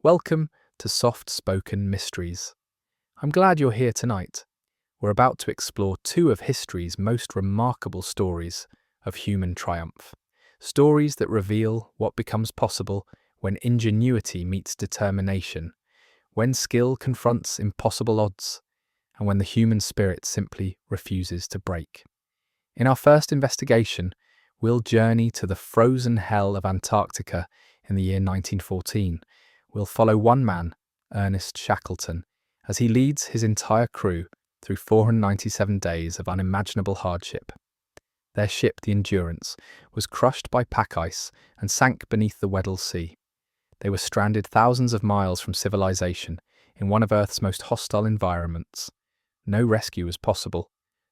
Welcome to Soft Spoken Mysteries. I'm glad you're here tonight. We're about to explore two of history's most remarkable stories of human triumph. Stories that reveal what becomes possible when ingenuity meets determination, when skill confronts impossible odds, and when the human spirit simply refuses to break. In our first investigation, we'll journey to the frozen hell of Antarctica in the year 1914. We'll follow one man, Ernest Shackleton, as he leads his entire crew through 497 days of unimaginable hardship. Their ship, the Endurance, was crushed by pack ice and sank beneath the Weddell Sea. They were stranded thousands of miles from civilization in one of Earth's most hostile environments. No rescue was possible.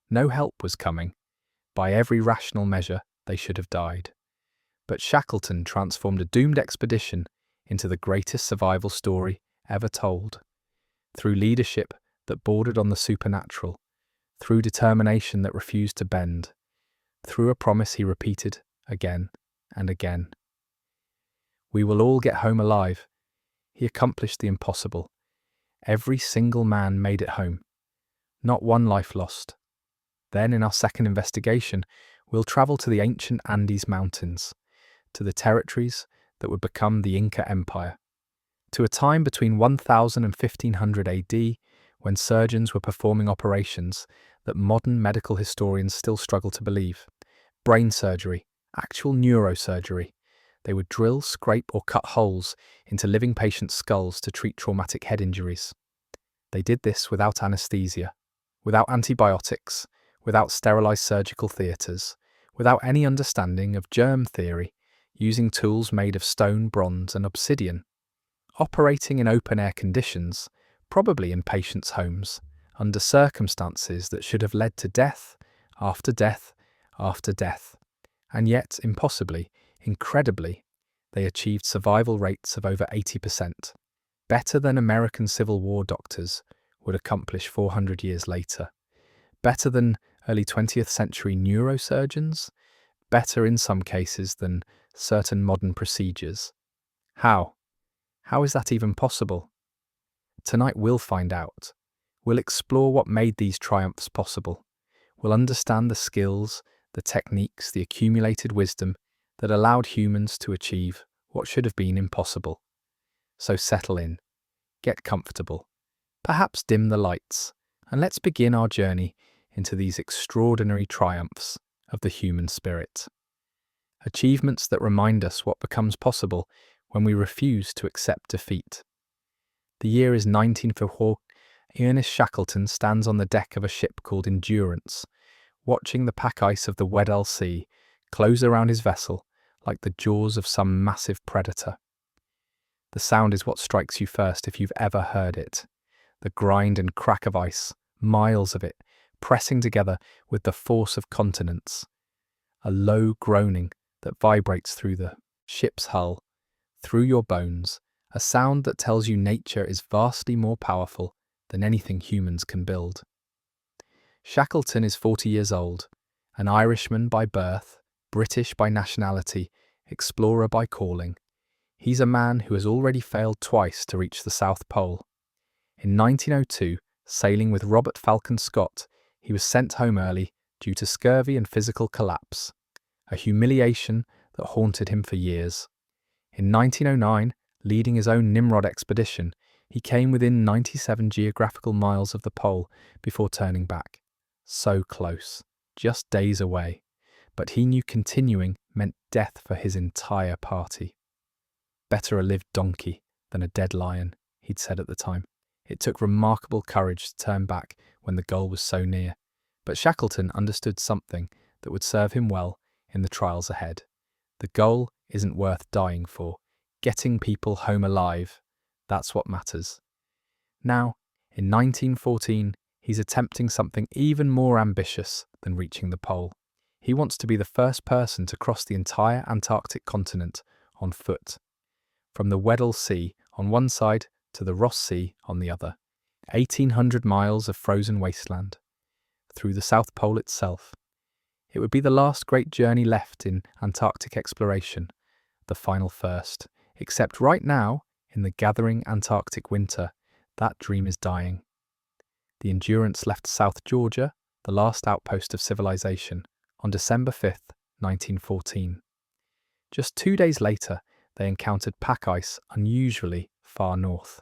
No help was coming. By every rational measure, they should have died. But Shackleton transformed a doomed expedition into the greatest survival story ever told. Through leadership that bordered on the supernatural, through determination that refused to bend, through a promise he repeated again and again. We will all get home alive. He accomplished the impossible. Every single man made it home. Not one life lost. Then, in our second investigation, we'll travel to the ancient Andes Mountains, to the territories that would become the Inca Empire, to a time between 1000 and 1500 AD, when surgeons were performing operations that modern medical historians still struggle to believe. Brain surgery, actual neurosurgery. They would drill, scrape, or cut holes into living patients' skulls to treat traumatic head injuries. They did this without anesthesia, without antibiotics, without sterilized surgical theatres, without any understanding of germ theory, using tools made of stone, bronze, and obsidian. Operating in open-air conditions, probably in patients' homes, under circumstances that should have led to death, after death, after death. And yet, impossibly, incredibly, they achieved survival rates of over 80%, better than American Civil War doctors would accomplish 400 years later, better than early 20th century neurosurgeons, better in some cases than certain modern procedures. How? How is that even possible? Tonight we'll find out. We'll explore what made these triumphs possible. We'll understand the skills, the techniques, the accumulated wisdom that allowed humans to achieve what should have been impossible. So settle in, get comfortable, perhaps dim the lights, and let's begin our journey into these extraordinary triumphs of the human spirit. Achievements that remind us what becomes possible when we refuse to accept defeat. The year is 1914. Ernest Shackleton stands on the deck of a ship called Endurance, watching the pack ice of the Weddell Sea close around his vessel like the jaws of some massive predator. The sound is what strikes you first if you've ever heard it. The grind and crack of ice, miles of it, pressing together with the force of continents. A low groaning that vibrates through the ship's hull, through your bones, a sound that tells you nature is vastly more powerful than anything humans can build. Shackleton is 40 years old, an Irishman by birth, British by nationality, explorer by calling. He's a man who has already failed twice to reach the South Pole. In 1902, sailing with Robert Falcon Scott, he was sent home early due to scurvy and physical collapse, a humiliation that haunted him for years. In 1909, leading his own Nimrod expedition, he came within 97 geographical miles of the pole before turning back. So close, just days away. But he knew continuing meant death for his entire party. Better a lived donkey than a dead lion, he'd said at the time. It took remarkable courage to turn back when the goal was so near. But Shackleton understood something that would serve him well in the trials ahead. The goal isn't worth dying for. Getting people home alive, that's what matters. Now, in 1914, he's attempting something even more ambitious than reaching the pole. He wants to be the first person to cross the entire Antarctic continent on foot. From the Weddell Sea on one side to the Ross Sea on the other. 1,800 miles of frozen wasteland. Through the South Pole itself. It would be the last great journey left in Antarctic exploration, the final first. Except right now, In the gathering Antarctic winter, that dream is dying. The Endurance left South Georgia, the last outpost of civilization, on December 5th, 1914. Just 2 days later, they encountered pack ice unusually far north.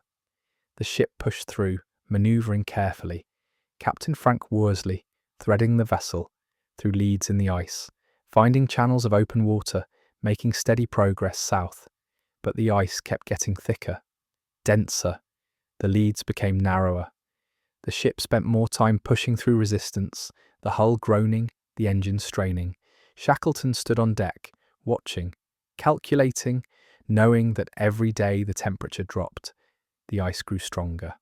The ship pushed through, manoeuvring carefully, Captain Frank Worsley threading the vessel through leads in the ice, finding channels of open water, making steady progress south. But the ice kept getting thicker, denser. The leads became narrower. The ship spent more time pushing through resistance, the hull groaning, the engine straining. Shackleton stood on deck, watching, calculating, knowing that every day the temperature dropped, the ice grew stronger.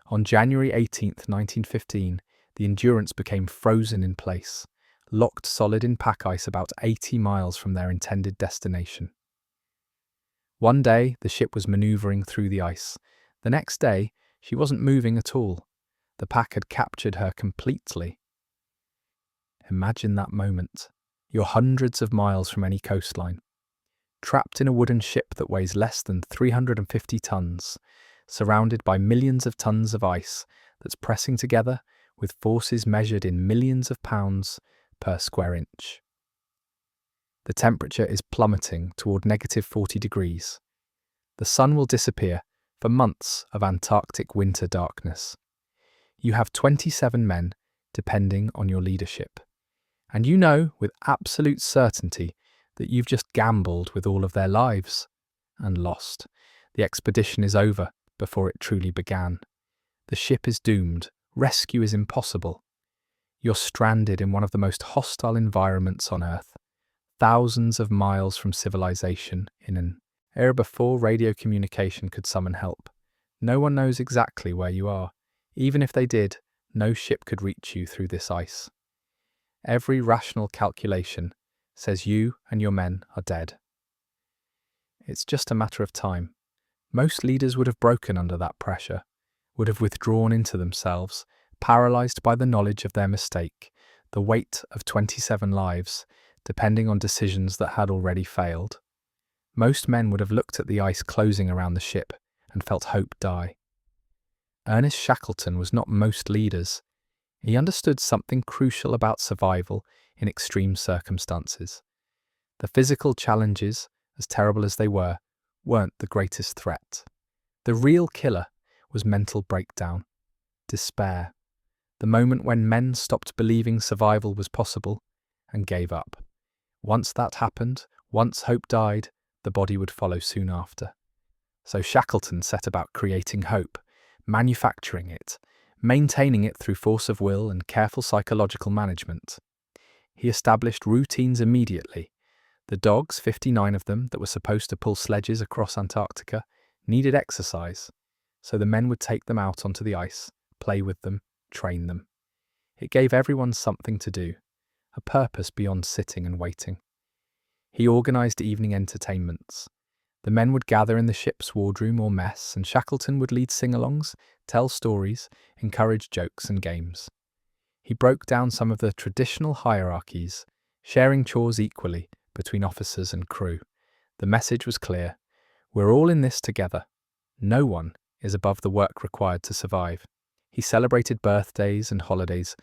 On January 18th, 1915, the Endurance became frozen in place, locked solid in pack ice about 80 miles from their intended destination. One day, the ship was manoeuvring through the ice. The next day, she wasn't moving at all. The pack had captured her completely. Imagine that moment. You're hundreds of miles from any coastline, trapped in a wooden ship that weighs less than 350 tons, surrounded by millions of tons of ice that's pressing together with forces measured in millions of pounds per square inch. The temperature is plummeting toward -40 degrees. The sun will disappear for months of Antarctic winter darkness. You have 27 men depending on your leadership, and you know with absolute certainty that you've just gambled with all of their lives and lost. The expedition is over before it truly began. The ship is doomed. Rescue is impossible. You're stranded in one of the most hostile environments on Earth, thousands of miles from civilization, in an era before radio communication could summon help. No one knows exactly where you are. Even if they did, no ship could reach you through this ice. Every rational calculation says you and your men are dead. It's just a matter of time. Most leaders would have broken under that pressure, would have withdrawn into themselves, paralyzed by the knowledge of their mistake, the weight of 27 lives, depending on decisions that had already failed. Most men would have looked at the ice closing around the ship and felt hope die. Ernest Shackleton was not most leaders. He understood something crucial about survival in extreme circumstances. The physical challenges, as terrible as they weren't the greatest threat. The real killer was mental breakdown, despair, the moment when men stopped believing survival was possible and gave up. Once that happened, once hope died, the body would follow soon after. So Shackleton set about creating hope, manufacturing it, maintaining it through force of will and careful psychological management. He established routines immediately. The dogs, 59 of them, that were supposed to pull sledges across Antarctica, needed exercise, so the men would take them out onto the ice, play with them, train them. It gave everyone something to do, a purpose beyond sitting and waiting. He organised evening entertainments. The men would gather in the ship's wardroom or mess, and Shackleton would lead sing-alongs, tell stories, encourage jokes and games. He broke down some of the traditional hierarchies, sharing chores equally between officers and crew. The message was clear: we're all in this together. No one is above the work required to survive. He celebrated birthdays and holidays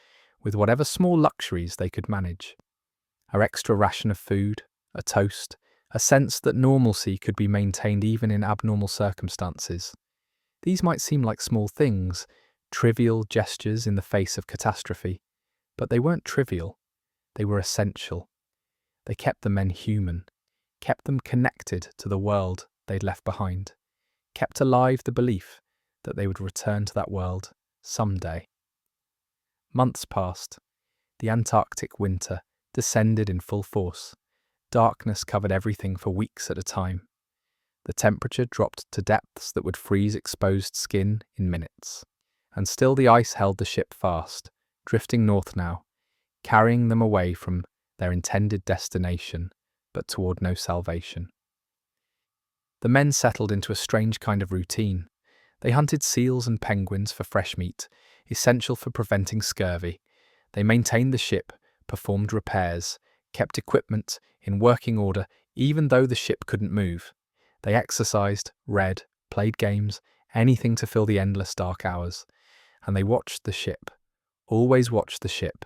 with whatever small luxuries they could manage. An extra ration of food, a toast, a sense that normalcy could be maintained even in abnormal circumstances. These might seem like small things, trivial gestures in the face of catastrophe, but they weren't trivial. They were essential. They kept the men human, kept them connected to the world they'd left behind, kept alive the belief that they would return to that world someday. Months passed. The Antarctic winter descended in full force. Darkness covered everything for weeks at a time. The temperature dropped to depths that would freeze exposed skin in minutes. And still the ice held the ship fast, drifting north now, carrying them away from their intended destination, but toward no salvation. The men settled into a strange kind of routine. They hunted seals and penguins for fresh meat, essential for preventing scurvy. They maintained the ship, performed repairs, kept equipment in working order even though the ship couldn't move. They exercised, read, played games, anything to fill the endless dark hours. And they watched the ship, always watched the ship,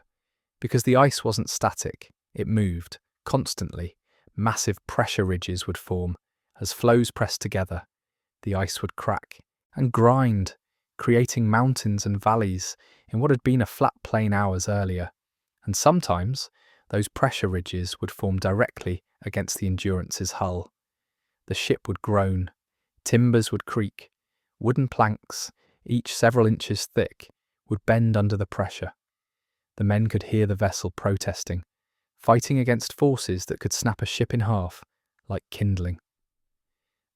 because the ice wasn't static, it moved, constantly. Massive pressure ridges would form. As floes pressed together, the ice would crack and grind, creating mountains and valleys in what had been a flat plain hours earlier. And sometimes, those pressure ridges would form directly against the Endurance's hull. The ship would groan, timbers would creak, wooden planks, each several inches thick, would bend under the pressure. The men could hear the vessel protesting, fighting against forces that could snap a ship in half, like kindling.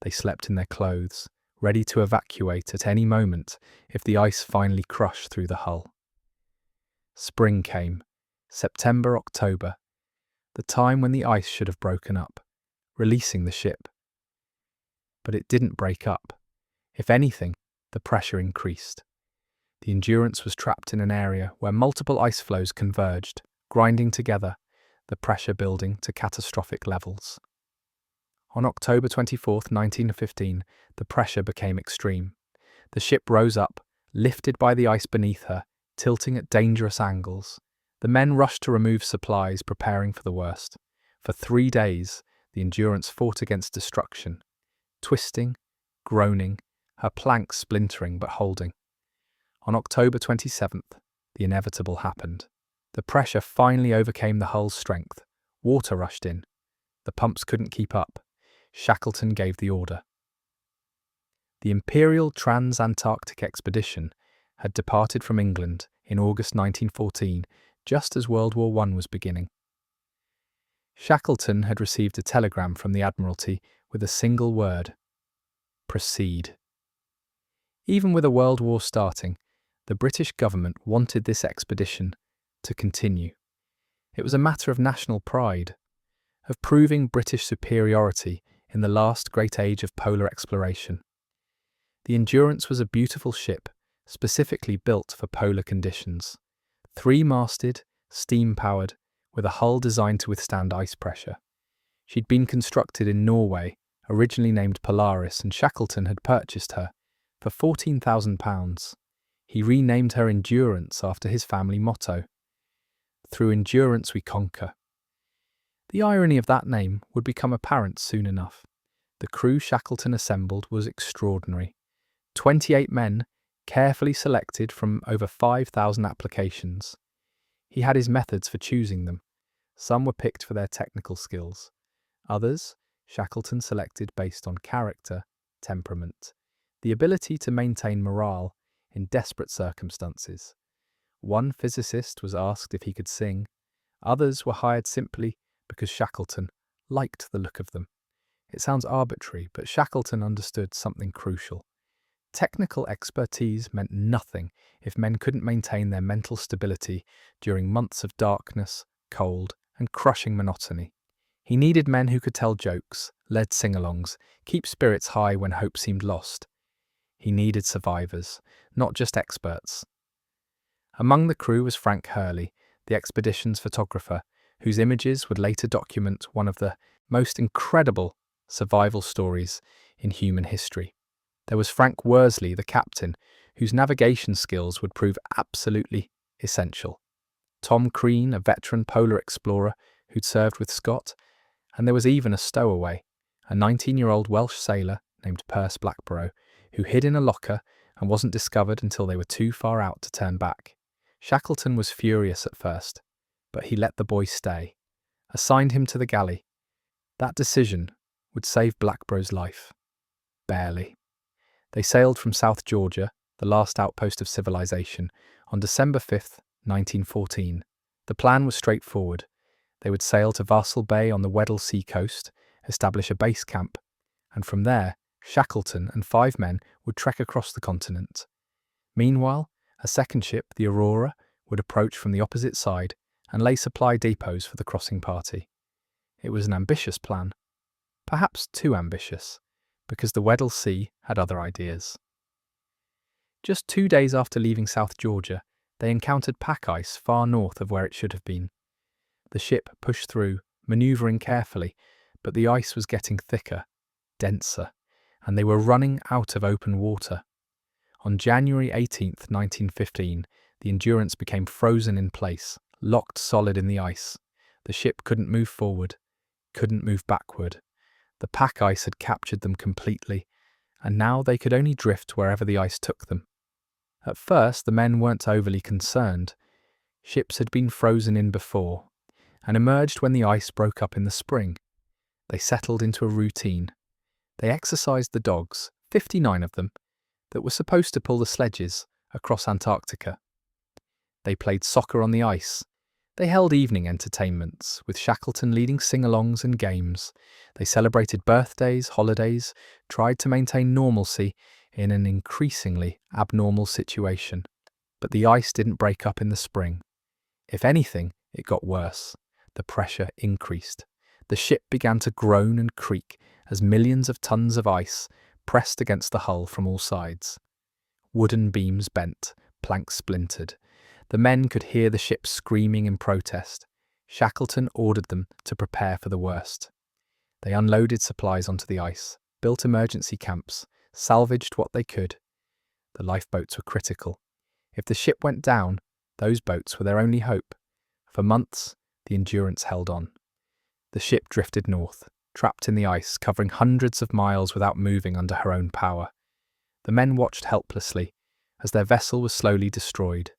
They slept in their clothes, ready to evacuate at any moment if the ice finally crushed through the hull. Spring came, September, October, the time when the ice should have broken up, releasing the ship. But it didn't break up. If anything, the pressure increased. The Endurance was trapped in an area where multiple ice floes converged, grinding together, the pressure building to catastrophic levels. On October 24, 1915, the pressure became extreme. The ship rose up, lifted by the ice beneath her, tilting at dangerous angles. The men rushed to remove supplies, preparing for the worst. For 3 days, the Endurance fought against destruction, twisting, groaning, her planks splintering but holding. On October 27th, the inevitable happened. The pressure finally overcame the hull's strength. Water rushed in. The pumps couldn't keep up. Shackleton gave the order. The Imperial Trans-Antarctic Expedition had departed from England in August 1914, just as World War I was beginning. Shackleton had received a telegram from the Admiralty with a single word: proceed. Even with a world war starting, the British government wanted this expedition to continue. It was a matter of national pride, of proving British superiority in the last great age of polar exploration. The Endurance was a beautiful ship, specifically built for polar conditions. 3-masted, steam-powered, with a hull designed to withstand ice pressure. She'd been constructed in Norway, originally named Polaris, and Shackleton had purchased her for £14,000. He renamed her Endurance after his family motto: "Through endurance we conquer." The irony of that name would become apparent soon enough. The crew Shackleton assembled was extraordinary. 28 men, carefully selected from over 5,000 applications. He had his methods for choosing them. Some were picked for their technical skills. Others, Shackleton selected based on character, temperament, the ability to maintain morale in desperate circumstances. One physicist was asked if he could sing. Others were hired simply because Shackleton liked the look of them. It sounds arbitrary, but Shackleton understood something crucial. Technical expertise meant nothing if men couldn't maintain their mental stability during months of darkness, cold, and crushing monotony. He needed men who could tell jokes, lead sing-alongs, keep spirits high when hope seemed lost. He needed survivors, not just experts. Among the crew was Frank Hurley, the expedition's photographer, whose images would later document one of the most incredible survival stories in human history. There was Frank Worsley, the captain, whose navigation skills would prove absolutely essential. Tom Crean, a veteran polar explorer who'd served with Scott, and there was even a stowaway, a 19-year-old Welsh sailor named Perce Blackborough, who hid in a locker and wasn't discovered until they were too far out to turn back. Shackleton was furious at first, but he let the boy stay, assigned him to the galley. That decision would save Blackborough's life. Barely. They sailed from South Georgia, the last outpost of civilization, on December 5th, 1914. The plan was straightforward. They would sail to Vassal Bay on the Weddell Sea coast, establish a base camp, and from there, Shackleton and 5 men would trek across the continent. Meanwhile, a second ship, the Aurora, would approach from the opposite side and lay supply depots for the crossing party. It was an ambitious plan, perhaps too ambitious, because the Weddell Sea had other ideas. Just 2 days after leaving South Georgia, they encountered pack ice far north of where it should have been. The ship pushed through, manoeuvring carefully, but the ice was getting thicker, denser, and they were running out of open water. On January 18th, 1915, the Endurance became frozen in place, locked solid in the ice. The ship couldn't move forward, couldn't move backward. The pack ice had captured them completely, and now they could only drift wherever the ice took them. At first, the men weren't overly concerned. Ships had been frozen in before, and emerged when the ice broke up in the spring. They settled into a routine. They exercised the dogs, 59 of them, that were supposed to pull the sledges across Antarctica. They played soccer on the ice. They held evening entertainments, with Shackleton leading sing-alongs and games. They celebrated birthdays, holidays, tried to maintain normalcy in an increasingly abnormal situation. But the ice didn't break up in the spring. If anything, it got worse. The pressure increased. The ship began to groan and creak as millions of tons of ice pressed against the hull from all sides. Wooden beams bent, planks splintered. The men could hear the ship screaming in protest. Shackleton ordered them to prepare for the worst. They unloaded supplies onto the ice, built emergency camps, salvaged what they could. The lifeboats were critical. If the ship went down, those boats were their only hope. For months, the Endurance held on. The ship drifted north, trapped in the ice, covering hundreds of miles without moving under her own power. The men watched helplessly as their vessel was slowly destroyed.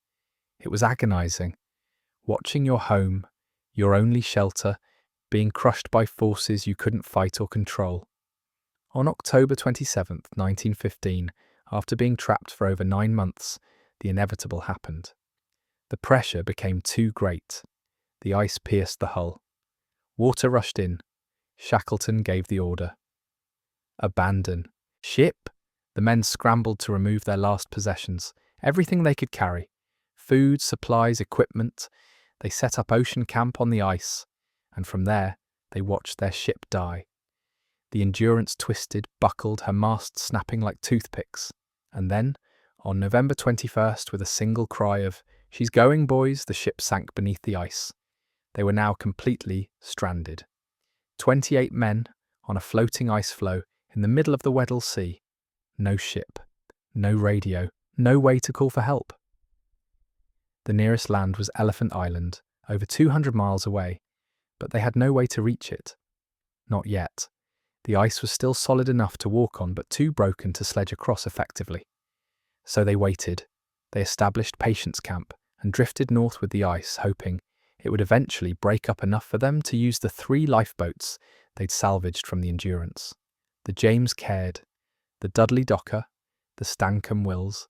It was agonizing, watching your home, your only shelter, being crushed by forces you couldn't fight or control. On October 27, 1915, after being trapped for over 9 months, the inevitable happened. The pressure became too great. The ice pierced the hull. Water rushed in. Shackleton gave the order. Abandon. Ship? The men scrambled to remove their last possessions, everything they could carry. Food, supplies, equipment. They set up ocean camp on the ice, and from there, they watched their ship die. The Endurance twisted, buckled, her masts snapping like toothpicks. And then, on November 21st, with a single cry of, "She's going, boys," the ship sank beneath the ice. They were now completely stranded. 28 men on a floating ice floe in the middle of the Weddell Sea. No ship, no radio, no way to call for help. The nearest land was Elephant Island, over 200 miles away, but they had no way to reach it. Not yet. The ice was still solid enough to walk on, but too broken to sledge across effectively. So they waited. They established Patience Camp and drifted north with the ice, hoping it would eventually break up enough for them to use the 3 lifeboats they'd salvaged from the Endurance. The James Caird, the Dudley Docker, the Stancomb Wills.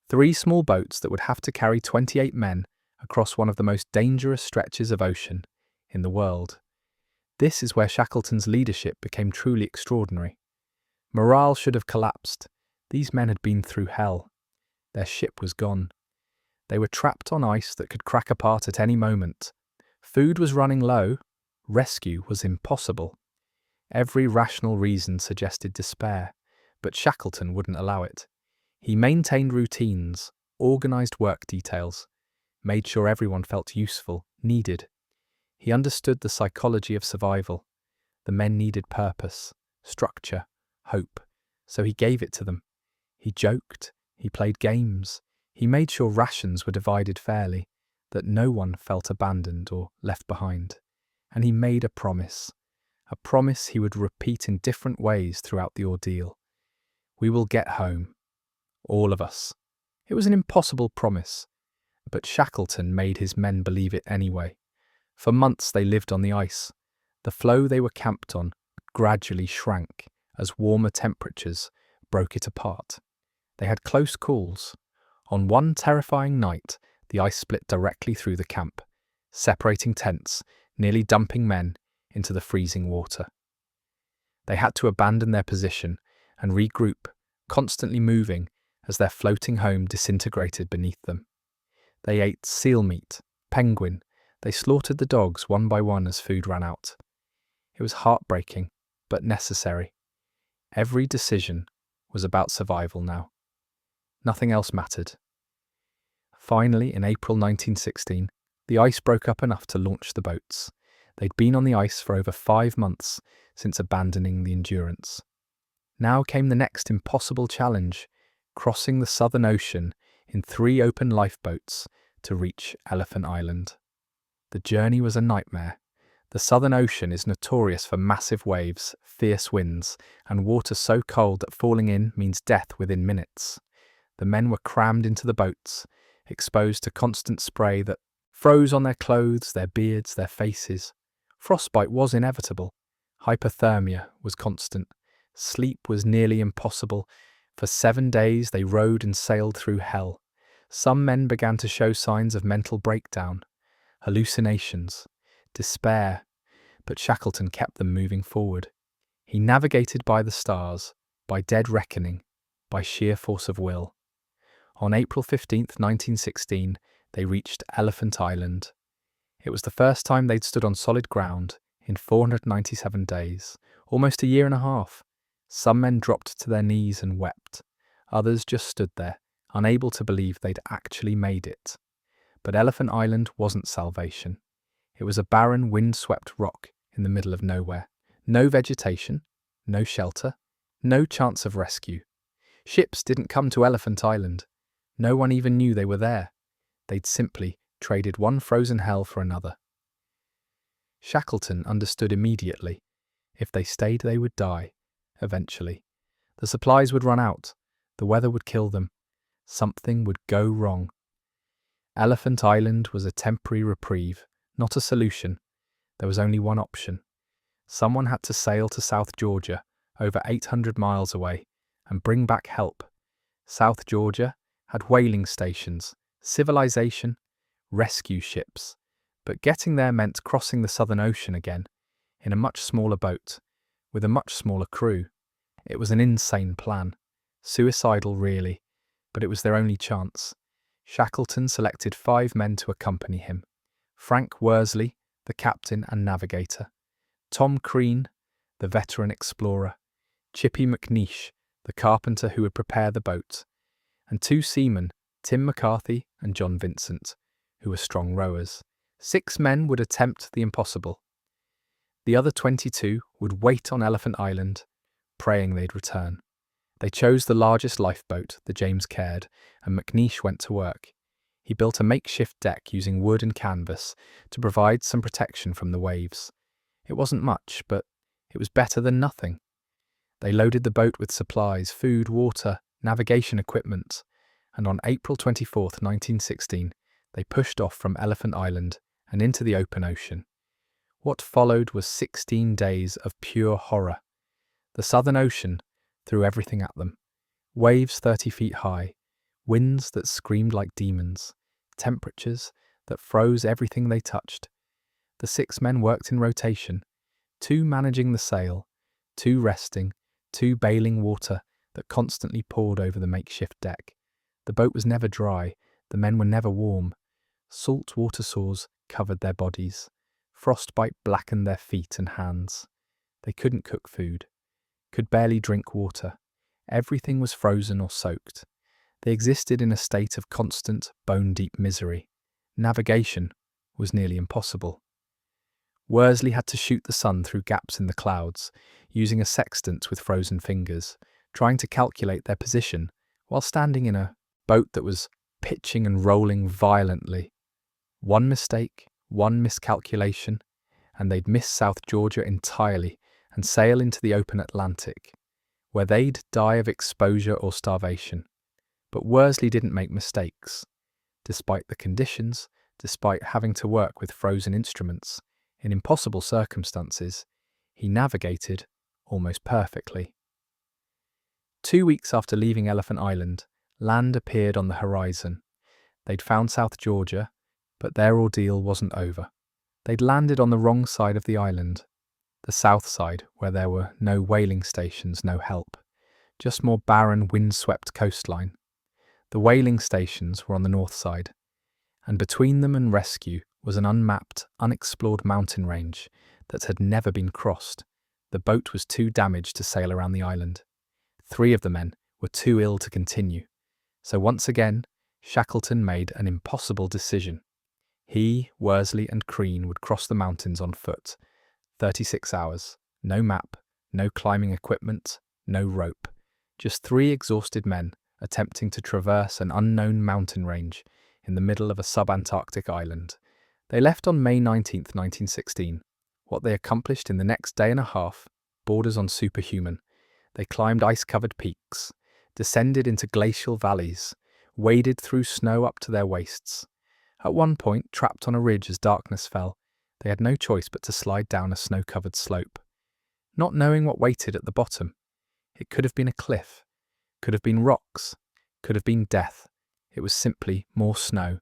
3 small boats that would have to carry 28 men across one of the most dangerous stretches of ocean in the world. This is where Shackleton's leadership became truly extraordinary. Morale should have collapsed. These men had been through hell. Their ship was gone. They were trapped on ice that could crack apart at any moment. Food was running low. Rescue was impossible. Every rational reason suggested despair, but Shackleton wouldn't allow it. He maintained routines, organised work details, made sure everyone felt useful, needed. He understood the psychology of survival. The men needed purpose, structure, hope, so he gave it to them. He joked, he played games, he made sure rations were divided fairly, that no one felt abandoned or left behind. And he made a promise he would repeat in different ways throughout the ordeal. We will get home. All of us. It was an impossible promise, but Shackleton made his men believe it anyway. For months they lived on the ice. The floe they were camped on gradually shrank as warmer temperatures broke it apart. They had close calls. On one terrifying night, the ice split directly through the camp, separating tents, nearly dumping men into the freezing water. They had to abandon their position and regroup, constantly moving as their floating home disintegrated beneath them. They ate seal meat, penguin. They slaughtered the dogs one by one as food ran out. It was heartbreaking, but necessary. Every decision was about survival now. Nothing else mattered. Finally, in April 1916, the ice broke up enough to launch the boats. They'd been on the ice for over 5 months since abandoning the Endurance. Now came the next impossible challenge, crossing the Southern Ocean in 3 open lifeboats to reach Elephant Island. The journey was a nightmare. The Southern Ocean is notorious for massive waves, fierce winds, and water so cold that falling in means death within minutes. The men were crammed into the boats, exposed to constant spray that froze on their clothes, their beards, their faces. Frostbite was inevitable. Hypothermia was constant. Sleep was nearly impossible. For 7 days they rowed and sailed through hell. Some men began to show signs of mental breakdown, hallucinations, despair, but Shackleton kept them moving forward. He navigated by the stars, by dead reckoning, by sheer force of will. On April 15th, 1916, they reached Elephant Island. It was the first time they'd stood on solid ground in 497 days, almost a year and a half. Some men dropped to their knees and wept. Others just stood there, unable to believe they'd actually made it. But Elephant Island wasn't salvation. It was a barren, wind-swept rock in the middle of nowhere. No vegetation, no shelter, no chance of rescue. Ships didn't come to Elephant Island. No one even knew they were there. They'd simply traded one frozen hell for another. Shackleton understood immediately. If they stayed, they would die, eventually. The supplies would run out. The weather would kill them. Something would go wrong. Elephant Island was a temporary reprieve, not a solution. There was only one option. Someone had to sail to South Georgia, over 800 miles away, and bring back help. South Georgia had whaling stations, civilization, rescue ships. But getting there meant crossing the Southern Ocean again, in a much smaller boat, with a much smaller crew. It was an insane plan. Suicidal, really, but it was their only chance. Shackleton selected 5 men to accompany him. Frank Worsley, the captain and navigator. Tom Crean, the veteran explorer. Chippy McNeish, the carpenter who would prepare the boat. And 2 seamen, Tim McCarthy and John Vincent, who were strong rowers. 6 men would attempt the impossible. The other 22 would wait on Elephant Island, praying they'd return. They chose the largest lifeboat, the James Caird, and McNeish went to work. He built a makeshift deck using wood and canvas to provide some protection from the waves. It wasn't much, but it was better than nothing. They loaded the boat with supplies, food, water, navigation equipment, and on April 24th, 1916, they pushed off from Elephant Island and into the open ocean. What followed was 16 days of pure horror. The Southern Ocean threw everything at them. Waves 30 feet high, winds that screamed like demons, temperatures that froze everything they touched. The 6 men worked in rotation, 2 managing the sail, 2 resting, 2 bailing water that constantly poured over the makeshift deck. The boat was never dry, the men were never warm. Salt water sores covered their bodies. Frostbite blackened their feet and hands. They couldn't cook food, could barely drink water. Everything was frozen or soaked. They existed in a state of constant, bone-deep misery. Navigation was nearly impossible. Worsley had to shoot the sun through gaps in the clouds, using a sextant with frozen fingers, trying to calculate their position while standing in a boat that was pitching and rolling violently. One mistake, one miscalculation, and they'd miss South Georgia entirely and sail into the open Atlantic, where they'd die of exposure or starvation. But Worsley didn't make mistakes. Despite the conditions, despite having to work with frozen instruments, in impossible circumstances, he navigated almost perfectly. 2 weeks after leaving Elephant Island, land appeared on the horizon. They'd found South Georgia, but their ordeal wasn't over. They'd landed on the wrong side of the island, the south side, where there were no whaling stations, no help, just more barren, wind-swept coastline. The whaling stations were on the north side, and between them and rescue was an unmapped, unexplored mountain range that had never been crossed. The boat was too damaged to sail around the island. 3 of the men were too ill to continue. So once again, Shackleton made an impossible decision. He, Worsley and Crean would cross the mountains on foot. 36 hours, no map, no climbing equipment, no rope, just three exhausted men attempting to traverse an unknown mountain range in the middle of a sub-Antarctic island. They left on May 19th, 1916. What they accomplished in the next day and a half borders on superhuman. They climbed ice-covered peaks, descended into glacial valleys, waded through snow up to their waists. At one point, trapped on a ridge as darkness fell, they had no choice but to slide down a snow-covered slope. Not knowing what waited at the bottom, it could have been a cliff, could have been rocks, could have been death. It was simply more snow.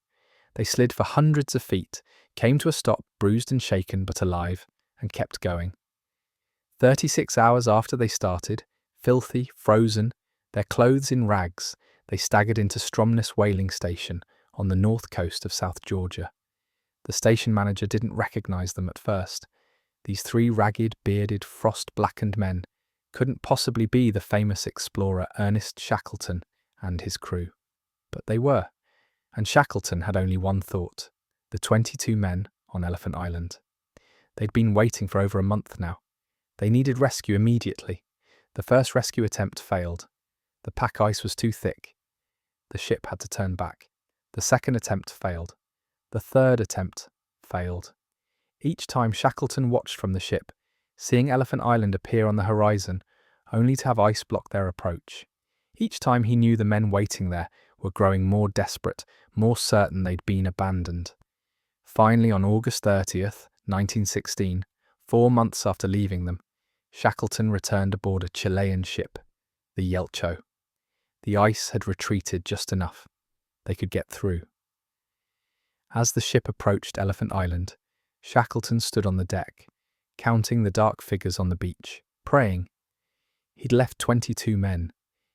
They slid for hundreds of feet, came to a stop, bruised and shaken but alive, and kept going. 36 hours after they started, filthy, frozen, their clothes in rags, they staggered into Stromness whaling station on the north coast of South Georgia. The station manager didn't recognize them at first. These three ragged, bearded, frost-blackened men couldn't possibly be the famous explorer Ernest Shackleton and his crew. But they were, and Shackleton had only one thought: the 22 men on Elephant Island. They'd been waiting for over a month now. They needed rescue immediately. The first rescue attempt failed. The pack ice was too thick. The ship had to turn back. The second attempt failed. The third attempt failed. Each time Shackleton watched from the ship, seeing Elephant Island appear on the horizon, only to have ice block their approach. Each time he knew the men waiting there were growing more desperate, more certain they'd been abandoned. Finally, on August 30th, 1916, 4 months after leaving them, Shackleton returned aboard a Chilean ship, the Yelcho. The ice had retreated just enough. They could get through. As the ship approached Elephant Island, Shackleton stood on the deck, counting the dark figures on the beach, praying. He'd left 22 men.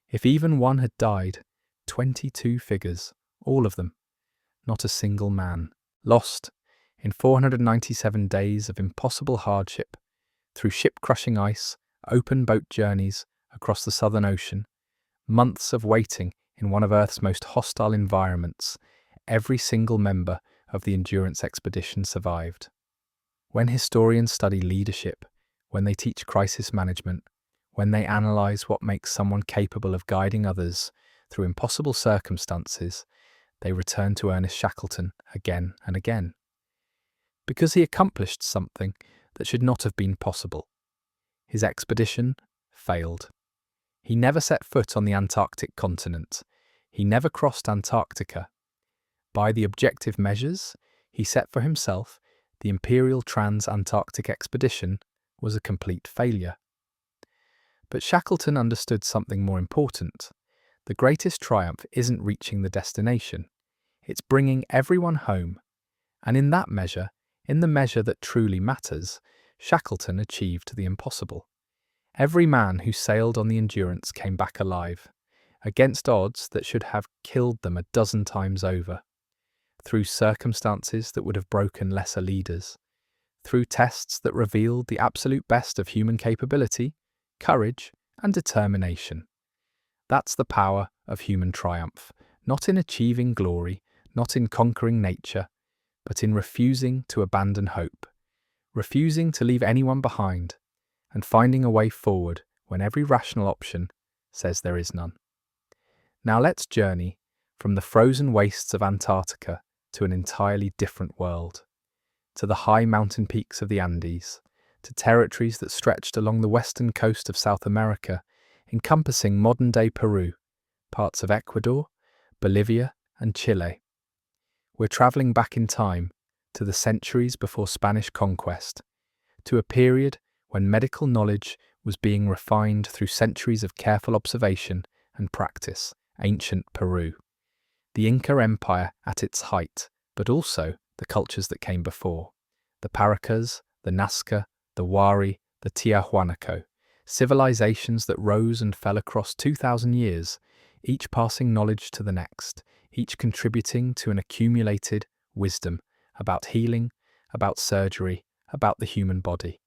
If even one had died, 22 figures, all of them. Not a single man. Lost in 497 days of impossible hardship, through ship-crushing ice, open boat journeys across the Southern Ocean, months of waiting in one of Earth's most hostile environments, every single member of the Endurance expedition survived. When historians study leadership, when they teach crisis management, when they analyze what makes someone capable of guiding others through impossible circumstances, they return to Ernest Shackleton again and again. Because he accomplished something that should not have been possible. His expedition failed. He never set foot on the Antarctic continent. He never crossed Antarctica. By the objective measures he set for himself, the Imperial Trans-Antarctic Expedition was a complete failure. But Shackleton understood something more important. The greatest triumph isn't reaching the destination. It's bringing everyone home. And in that measure, in the measure that truly matters, Shackleton achieved the impossible. Every man who sailed on the Endurance came back alive, against odds that should have killed them a dozen times over, through circumstances that would have broken lesser leaders, through tests that revealed the absolute best of human capability, courage, and determination. That's the power of human triumph, not in achieving glory, not in conquering nature, but in refusing to abandon hope, refusing to leave anyone behind, and finding a way forward when every rational option says there is none. Now let's journey from the frozen wastes of Antarctica to an entirely different world, to the high mountain peaks of the Andes, to territories that stretched along the western coast of South America, encompassing modern-day Peru, parts of Ecuador, Bolivia, and Chile. We're travelling back in time to the centuries before Spanish conquest, to a period when medical knowledge was being refined through centuries of careful observation and practice, ancient Peru. The Inca Empire at its height, but also the cultures that came before. The Paracas, the Nazca, the Wari, the Tiahuanaco, civilizations that rose and fell across 2,000 years, each passing knowledge to the next, each contributing to an accumulated wisdom about healing, about surgery, about the human body.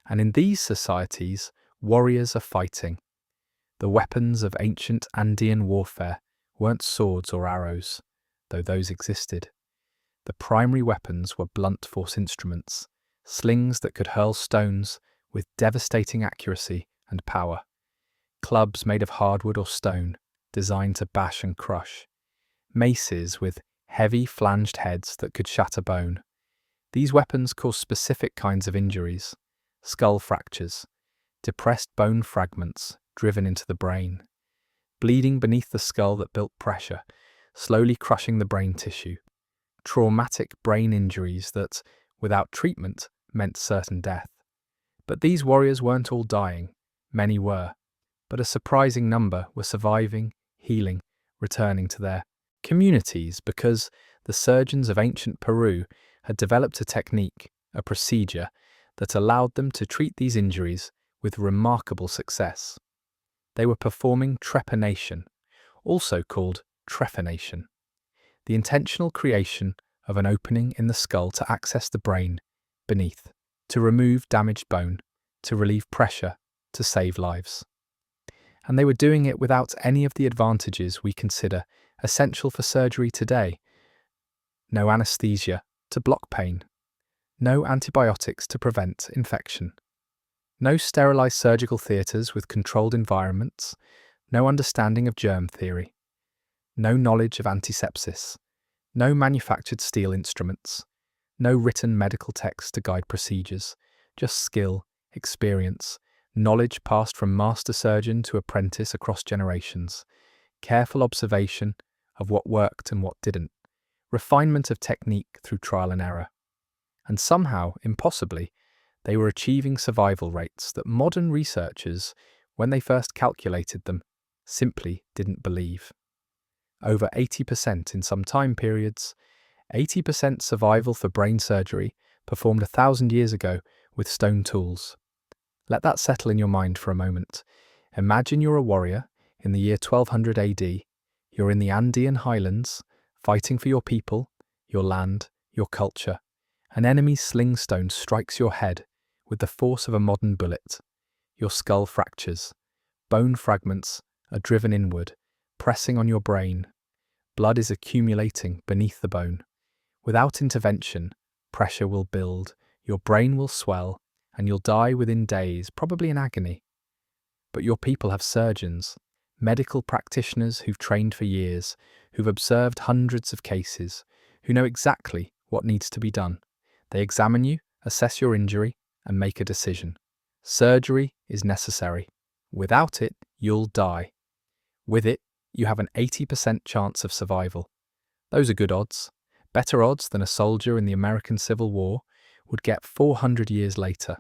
And in these societies, warriors are fighting. The weapons of ancient Andean warfare weren't swords or arrows, though those existed. The primary weapons were blunt force instruments, slings that could hurl stones with devastating accuracy and power. clubs made of hardwood or stone, designed to bash and crush, maces with heavy flanged heads that could shatter bone. These weapons caused specific kinds of injuries: skull fractures, depressed bone fragments driven into the brain, bleeding beneath the skull that built pressure, slowly crushing the brain tissue, traumatic brain injuries that, without treatment, meant certain death. But these warriors weren't all dying. Many were, but a surprising number were surviving, healing, returning to their communities because the surgeons of ancient Peru had developed a technique, a procedure, that allowed them to treat these injuries with remarkable success. They were performing trepanation, also called trepanation, the intentional creation of an opening in the skull to access the brain beneath, to remove damaged bone, to relieve pressure, to save lives. And they were doing it without any of the advantages we consider essential for surgery today. No anesthesia to block pain, no antibiotics to prevent infection, no sterilized surgical theatres with controlled environments, no understanding of germ theory, no knowledge of antisepsis, no manufactured steel instruments, no written medical text to guide procedures, just skill, experience, knowledge passed from master surgeon to apprentice across generations, careful observation of what worked and what didn't, refinement of technique through trial and error. And somehow, impossibly, they were achieving survival rates that modern researchers, when they first calculated them, simply didn't believe. Over 80% in some time periods, 80% survival for brain surgery performed 1,000 years ago with stone tools. Let that settle in your mind for a moment. Imagine you're a warrior in the year 1200 AD. You're in the Andean highlands, fighting for your people, your land, your culture. An enemy's sling stone strikes your head with the force of a modern bullet. Your skull fractures. Bone fragments are driven inward, pressing on your brain. Blood is accumulating beneath the bone. Without intervention, pressure will build, your brain will swell, and you'll die within days, probably in agony. But your people have surgeons, medical practitioners who've trained for years, who've observed hundreds of cases, who know exactly what needs to be done. They examine you, assess your injury, and make a decision. Surgery is necessary. Without it, you'll die. With it, you have an 80% chance of survival. Those are good odds. Better odds than a soldier in the American Civil War would get 400 years later.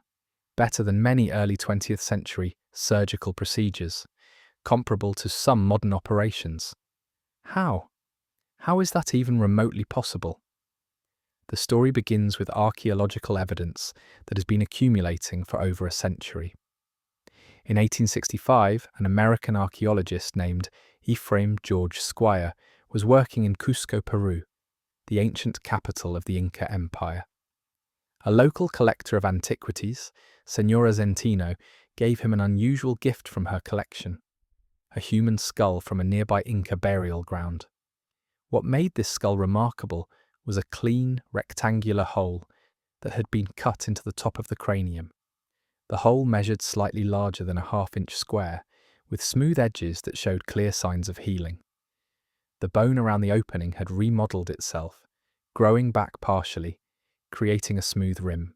Better than many early 20th century surgical procedures. Comparable to some modern operations. How? How is that even remotely possible? The story begins with archaeological evidence that has been accumulating for over a century. In 1865, an American archaeologist named Ephraim George Squire was working in Cusco, Peru, the ancient capital of the Inca Empire. A local collector of antiquities, Senora Zentino, gave him an unusual gift from her collection: a human skull from a nearby Inca burial ground. What made this skull remarkable was a clean, rectangular hole that had been cut into the top of the cranium. The hole measured slightly larger than a half-inch square, with smooth edges that showed clear signs of healing. The bone around the opening had remodeled itself, growing back partially, creating a smooth rim.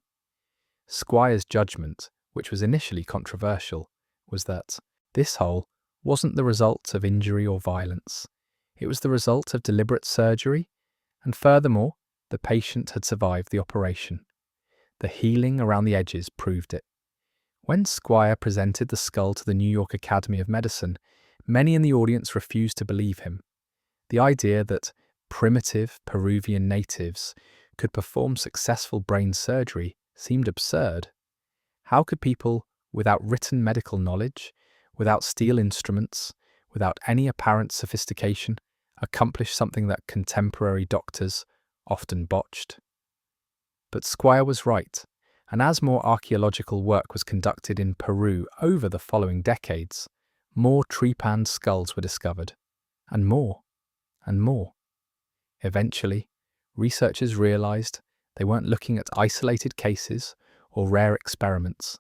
Squire's judgment, which was initially controversial, was that this hole wasn't the result of injury or violence. It was the result of deliberate surgery, and furthermore, the patient had survived the operation. The healing around the edges proved it. When Squire presented the skull to the New York Academy of Medicine, many in the audience refused to believe him. The idea that primitive Peruvian natives could perform successful brain surgery seemed absurd. How could people without written medical knowledge, without steel instruments, without any apparent sophistication, accomplish something that contemporary doctors often botched? But Squire was right, and as more archaeological work was conducted in Peru over the following decades, more trepanned skulls were discovered, and more, and more. Eventually, researchers realized they weren't looking at isolated cases or rare experiments.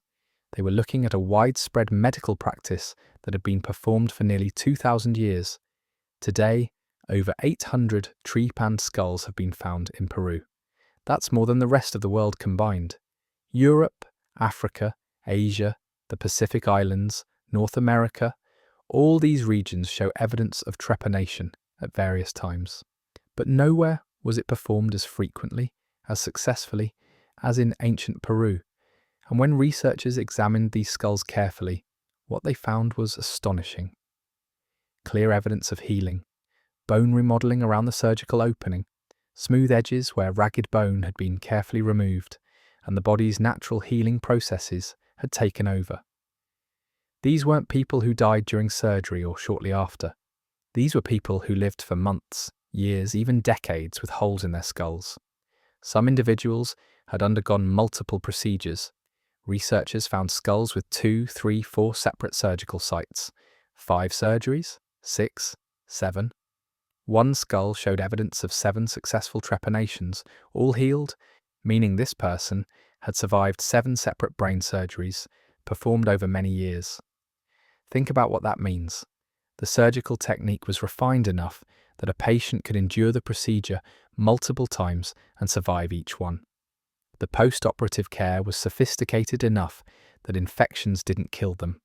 They were looking at a widespread medical practice that had been performed for nearly 2,000 years. Today, over 800 trepanned skulls have been found in Peru. That's more than the rest of the world combined. Europe, Africa, Asia, the Pacific Islands, North America, all these regions show evidence of trepanation at various times. But nowhere was it performed as frequently, as successfully, as in ancient Peru. And when researchers examined these skulls carefully, what they found was astonishing. Clear evidence of healing, bone remodeling around the surgical opening, smooth edges where ragged bone had been carefully removed, and the body's natural healing processes had taken over. These weren't people who died during surgery or shortly after. These were people who lived for months, years, even decades with holes in their skulls. Some individuals had undergone multiple procedures. Researchers found skulls with 2, 3, 4 separate surgical sites. 5 surgeries? 6? 7? One skull showed evidence of 7 successful trepanations, all healed, meaning this person had survived 7 separate brain surgeries, performed over many years. Think about what that means. The surgical technique was refined enough that a patient could endure the procedure multiple times and survive each one. The post-operative care was sophisticated enough that infections didn't kill them.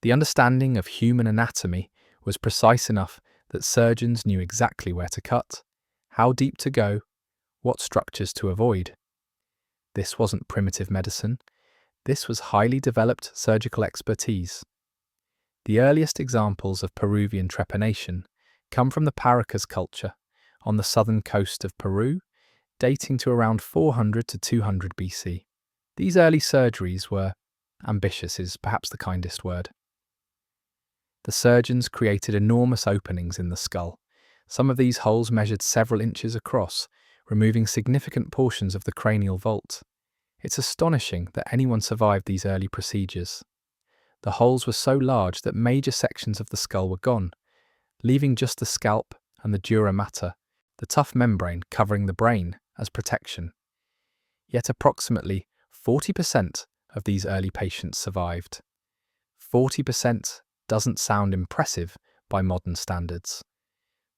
The understanding of human anatomy was precise enough that surgeons knew exactly where to cut, how deep to go, what structures to avoid. This wasn't primitive medicine. This was highly developed surgical expertise. The earliest examples of Peruvian trepanation come from the Paracas culture on the southern coast of Peru, dating to around 400 to 200 BC. These early surgeries were ambitious is perhaps the kindest word. The surgeons created enormous openings in the skull. Some of these holes measured several inches across, removing significant portions of the cranial vault. It's astonishing that anyone survived these early procedures. The holes were so large that major sections of the skull were gone, leaving just the scalp and the dura mater, the tough membrane covering the brain, as protection. Yet approximately 40% of these early patients survived. 40% doesn't sound impressive by modern standards.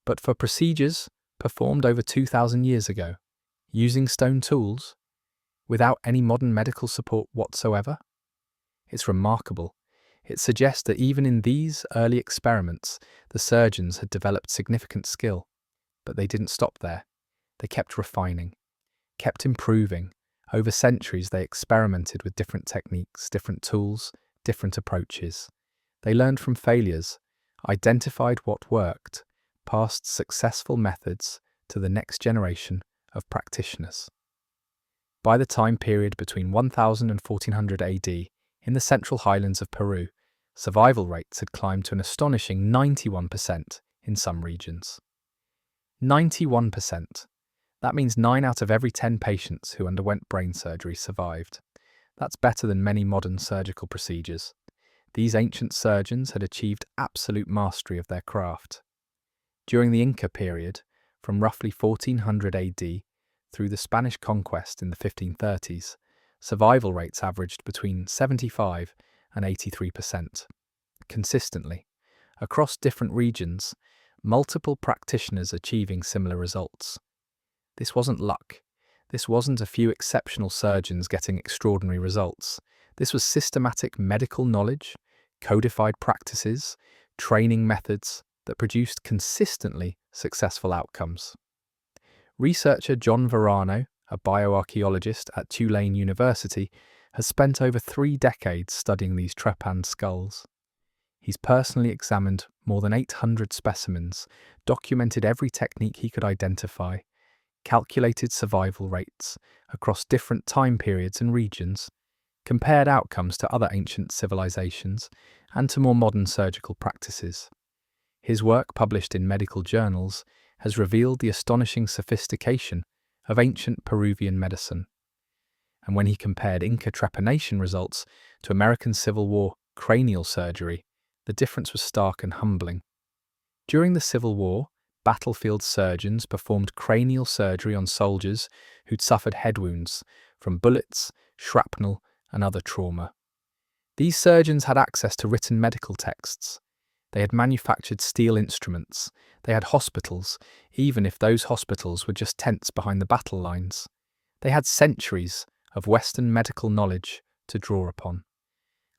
But for procedures performed over 2,000 years ago, using stone tools, without any modern medical support whatsoever, it's remarkable. It suggests that even in these early experiments, the surgeons had developed significant skill. But they didn't stop there. They kept refining, kept improving. Over centuries, they experimented with different techniques, different tools, different approaches. They learned from failures, identified what worked, passed successful methods to the next generation of practitioners. By the time period between 1000 and 1400 AD, in the central highlands of Peru, survival rates had climbed to an astonishing 91% in some regions. 91%. That means 9 out of every 10 patients who underwent brain surgery survived. That's better than many modern surgical procedures. These ancient surgeons had achieved absolute mastery of their craft. During the Inca period, from roughly 1400 AD through the Spanish conquest in the 1530s, survival rates averaged between 75 and 83%. Consistently, across different regions, multiple practitioners achieving similar results. This wasn't luck. This wasn't a few exceptional surgeons getting extraordinary results. This was systematic medical knowledge, codified practices, training methods that produced consistently successful outcomes. Researcher John Verano, a bioarchaeologist at Tulane University, has spent over 3 decades studying these trepanned skulls. He's personally examined more than 800 specimens, documented every technique he could identify, calculated survival rates across different time periods and regions, compared outcomes to other ancient civilizations and to more modern surgical practices. His work, published in medical journals, has revealed the astonishing sophistication of ancient Peruvian medicine. And when he compared Inca trepanation results to American Civil War cranial surgery, the difference was stark and humbling. During the Civil War, battlefield surgeons performed cranial surgery on soldiers who'd suffered head wounds from bullets, shrapnel, and other trauma. These surgeons had access to written medical texts. They had manufactured steel instruments. They had hospitals, even if those hospitals were just tents behind the battle lines. They had centuries of Western medical knowledge to draw upon.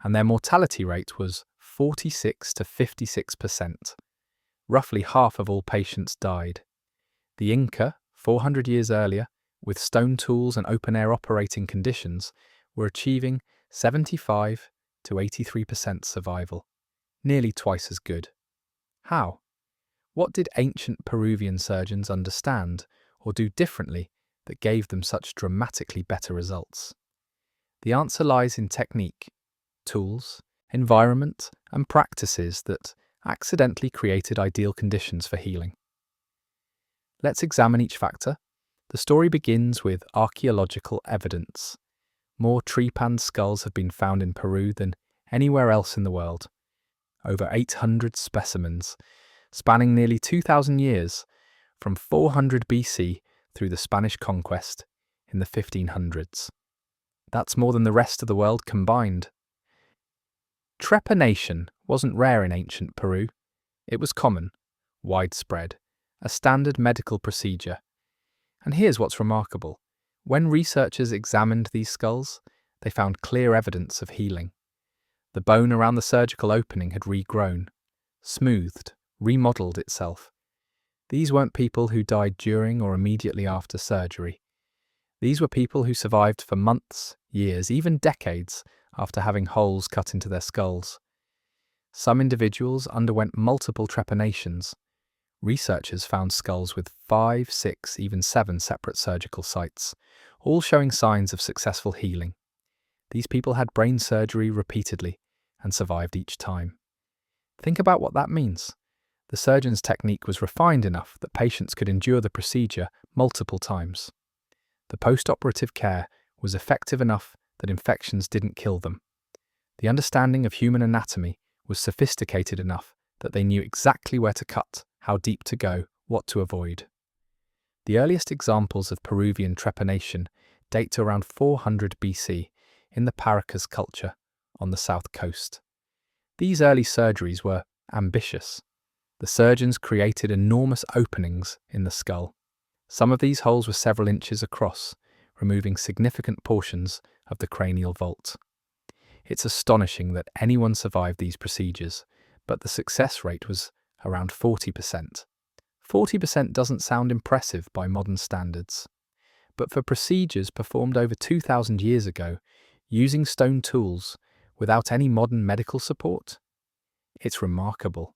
And their mortality rate was 46 to 56%. Roughly half of all patients died. The Inca, 400 years earlier, with stone tools and open-air operating conditions, were achieving 75 to 83% survival, nearly twice as good. How? What did ancient Peruvian surgeons understand or do differently that gave them such dramatically better results? The answer lies in technique, tools, environment, and practices that accidentally created ideal conditions for healing. Let's examine each factor. The story begins with archaeological evidence. More trepan skulls have been found in Peru than anywhere else in the world. Over 800 specimens, spanning nearly 2,000 years, from 400 BC through the Spanish conquest in the 1500s. That's more than the rest of the world combined. Trepanation wasn't rare in ancient Peru. It was common, widespread, a standard medical procedure. And here's what's remarkable. When researchers examined these skulls, they found clear evidence of healing. The bone around the surgical opening had regrown, smoothed, remodeled itself. These weren't people who died during or immediately after surgery. These were people who survived for months, years, even decades after having holes cut into their skulls. Some individuals underwent multiple trepanations. Researchers found skulls with 5, 6, even 7 separate surgical sites, all showing signs of successful healing. These people had brain surgery repeatedly and survived each time. Think about what that means. The surgeon's technique was refined enough that patients could endure the procedure multiple times. The post-operative care was effective enough that infections didn't kill them. The understanding of human anatomy was sophisticated enough that they knew exactly where to cut, how deep to go, what to avoid. The earliest examples of Peruvian trepanation date to around 400 BC in the Paracas culture on the south coast. These early surgeries were ambitious. The surgeons created enormous openings in the skull. Some of these holes were several inches across, removing significant portions of the cranial vault. It's astonishing that anyone survived these procedures, but the success rate was around 40%. 40% doesn't sound impressive by modern standards. But for procedures performed over 2,000 years ago, using stone tools, without any modern medical support, it's remarkable,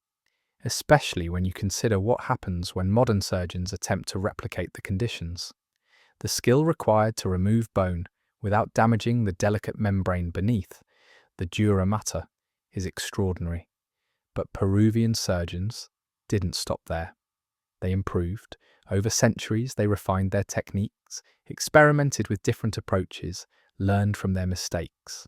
especially when you consider what happens when modern surgeons attempt to replicate the conditions. The skill required to remove bone without damaging the delicate membrane beneath, the dura mater, is extraordinary. But Peruvian surgeons didn't stop there. They improved. Over centuries, they refined their techniques, experimented with different approaches, learned from their mistakes.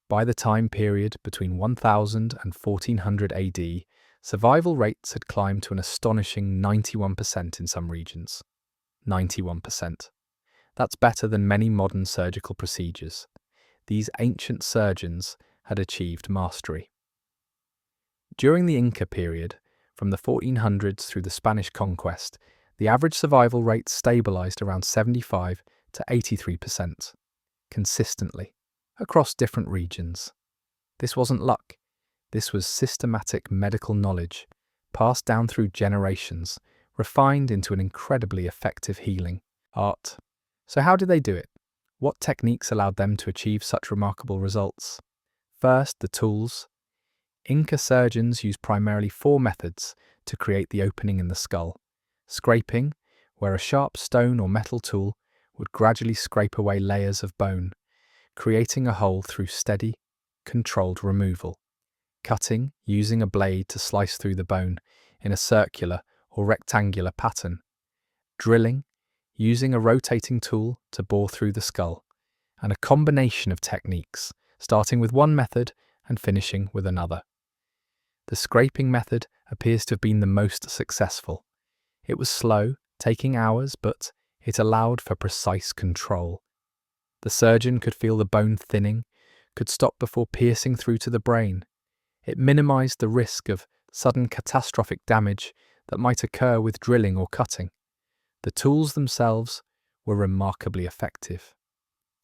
By the time period between 1000 and 1400 AD, survival rates had climbed to an astonishing 91% in some regions. 91%. That's better than many modern surgical procedures. These ancient surgeons had achieved mastery. During the Inca period, from the 1400s through the Spanish conquest, the average survival rate stabilized around 75 to 83%, consistently, across different regions. This wasn't luck. This was systematic medical knowledge, passed down through generations, refined into an incredibly effective healing art. So how did they do it? What techniques allowed them to achieve such remarkable results? First, the tools. Inca surgeons used primarily 4 methods to create the opening in the skull. Scraping, where a sharp stone or metal tool would gradually scrape away layers of bone, creating a hole through steady, controlled removal. Cutting, using a blade to slice through the bone in a circular or rectangular pattern. Drilling, using a rotating tool to bore through the skull. And a combination of techniques, starting with one method and finishing with another. The scraping method appears to have been the most successful. It was slow, taking hours, but it allowed for precise control. The surgeon could feel the bone thinning, could stop before piercing through to the brain. It minimized the risk of sudden catastrophic damage that might occur with drilling or cutting. The tools themselves were remarkably effective.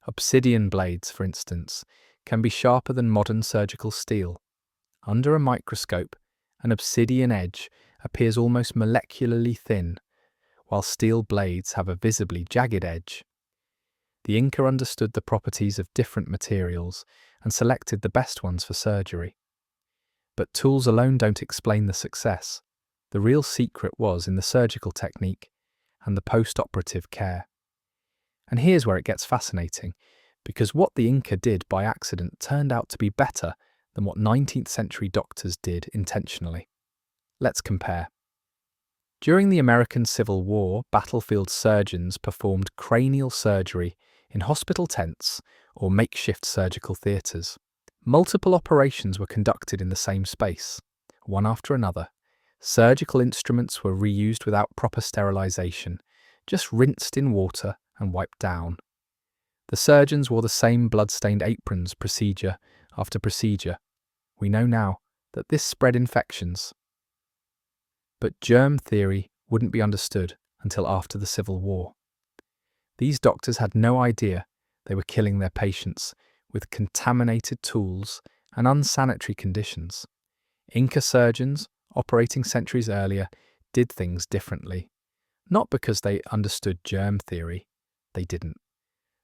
Obsidian blades, for instance, can be sharper than modern surgical steel. Under a microscope, an obsidian edge appears almost molecularly thin, while steel blades have a visibly jagged edge. The Inca understood the properties of different materials and selected the best ones for surgery. But tools alone don't explain the success. The real secret was in the surgical technique and the post-operative care. And here's where it gets fascinating, because what the Inca did by accident turned out to be better than what 19th century doctors did intentionally. Let's compare. During the American Civil War, battlefield surgeons performed cranial surgery in hospital tents or makeshift surgical theatres. Multiple operations were conducted in the same space, one after another. Surgical instruments were reused without proper sterilisation, just rinsed in water and wiped down. The surgeons wore the same blood-stained aprons procedure after procedure. We know now that this spread infections. But germ theory wouldn't be understood until after the Civil War. These doctors had no idea they were killing their patients with contaminated tools and unsanitary conditions. Inca surgeons, operating centuries earlier, did things differently. Not because they understood germ theory, they didn't.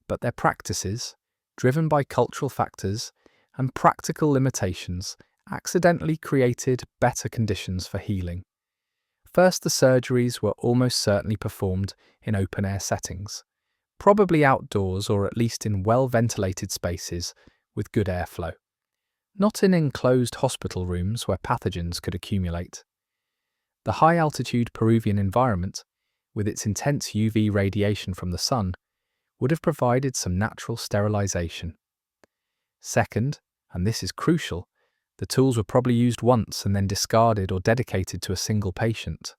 But their practices, driven by cultural factors and practical limitations, accidentally created better conditions for healing. First, the surgeries were almost certainly performed in open-air settings, probably outdoors or at least in well-ventilated spaces with good airflow. Not in enclosed hospital rooms where pathogens could accumulate. The high-altitude Peruvian environment, with its intense UV radiation from the sun, would have provided some natural sterilization. Second, and this is crucial, the tools were probably used once and then discarded or dedicated to a single patient.